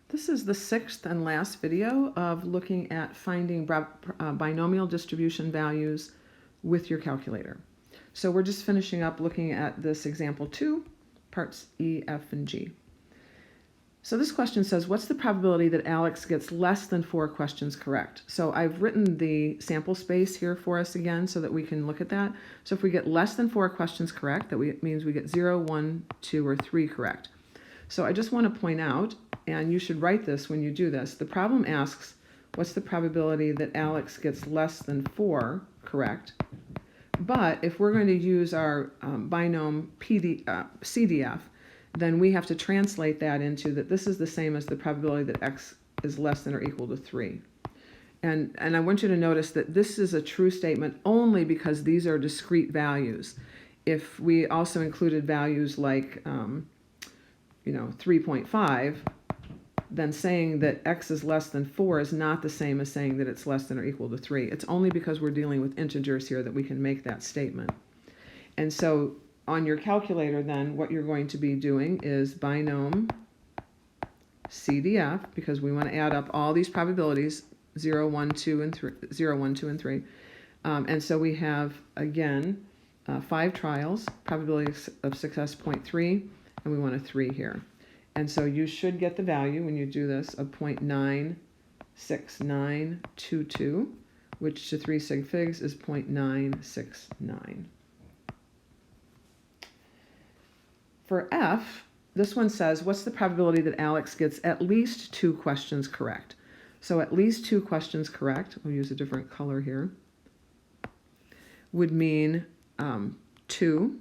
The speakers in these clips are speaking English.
This is the sixth and last video of looking at finding binomial distribution values with your calculator. So we're just finishing up looking at this example 2, parts E, F, and G. So this question says, what's the probability that Alex gets less than 4 questions correct? So I've written the sample space here for us again so that we can look at that. So if we get less than 4 questions correct, that means we get 0, 1, 2, or 3 correct. So I just want to point out, and you should write this when you do this, the problem asks, what's the probability that Alex gets less than 4 correct? But if we're going to use our binom CDF, then we have to translate that into that this is the same as the probability that X is less than or equal to 3. And I want you to notice that this is a true statement only because these are discrete values. If we also included values like 3.5, then saying that X is less than 4 is not the same as saying that it's less than or equal to 3. It's only because we're dealing with integers here that we can make that statement. And so on your calculator then, what you're going to be doing is binom CDF, because we want to add up all these probabilities, 0, 1, 2, and 3, 0, 1, 2, and 3. And so we have, again, 5 trials, probability of success 0.3, and we want a 3 here. And so you should get the value when you do this of 0.96922, which to 3 sig figs is 0.969. For F, this one says, what's the probability that Alex gets at least 2 questions correct? So at least 2 questions correct, we'll use a different color here, would mean 2,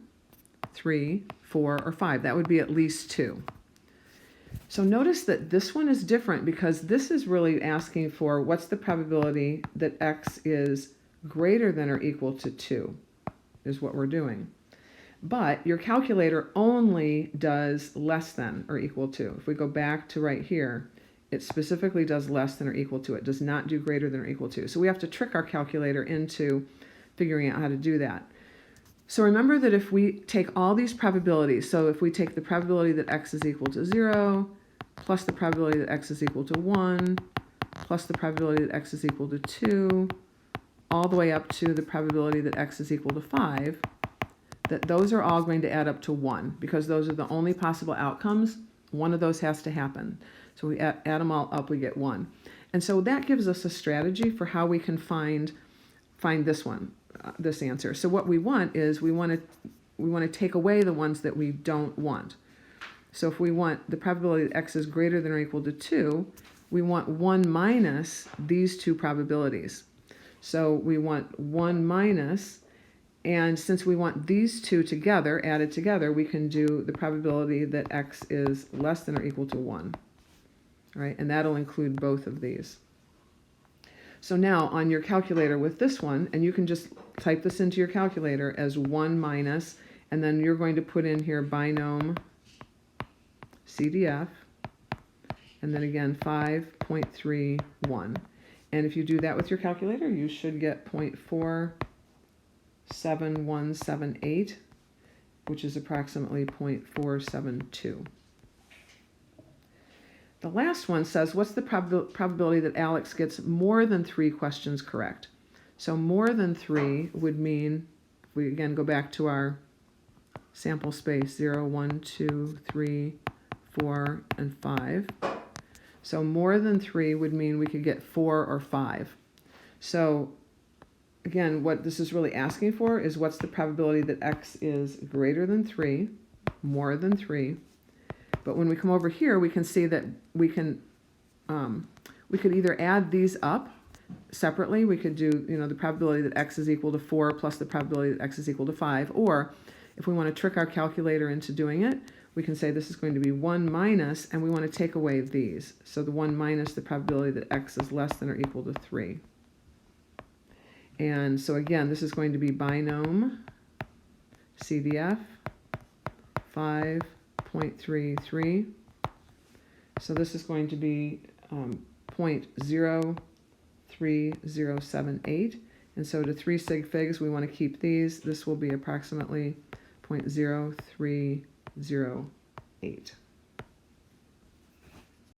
3, 4, or 5. That would be at least 2. So notice that this one is different because this is really asking for what's the probability that X is greater than or equal to 2 is what we're doing. But your calculator only does less than or equal to. If we go back to right here, it specifically does less than or equal to. It does not do greater than or equal to. So we have to trick our calculator into figuring out how to do that. So remember that if we take all these probabilities, so if we take the probability that X is equal to 0, plus the probability that X is equal to 1, plus the probability that X is equal to 2, all the way up to the probability that X is equal to 5, that those are all going to add up to 1, because those are the only possible outcomes. One of those has to happen. So we add them all up, we get 1. And so that gives us a strategy for how we can find this one, this answer. So what we want is we want to take away the ones that we don't want. So if we want the probability that X is greater than or equal to 2, we want 1 minus these 2 probabilities. So we want 1 minus, and since we want these 2 together, added together, we can do the probability that X is less than or equal to 1. Right? And that'll include both of these. So now on your calculator with this one, and you can just type this into your calculator as 1 minus, and then you're going to put in here binom CDF, and then again 5.31. And if you do that with your calculator, you should get 0.47178, which is approximately 0.472. The last one says, what's the probability that Alex gets more than 3 questions correct? So more than 3 would mean, if we again go back to our sample space, 0, 1, 2, 3, 4, and 5. So more than 3 would mean we could get 4 or 5. So again, what this is really asking for is what's the probability that X is greater than 3, more than 3. But when we come over here, we can see that we could either add these up separately. We could do, the probability that X is equal to 4 plus the probability that X is equal to 5. Or if we want to trick our calculator into doing it, we can say this is going to be 1 minus, and we want to take away these. So the 1 minus the probability that X is less than or equal to 3. And so again, this is going to be binom CDF 5.33. So this is going to be 0.03078. And so to 3 sig figs, we want to keep these. This will be approximately 0.0308.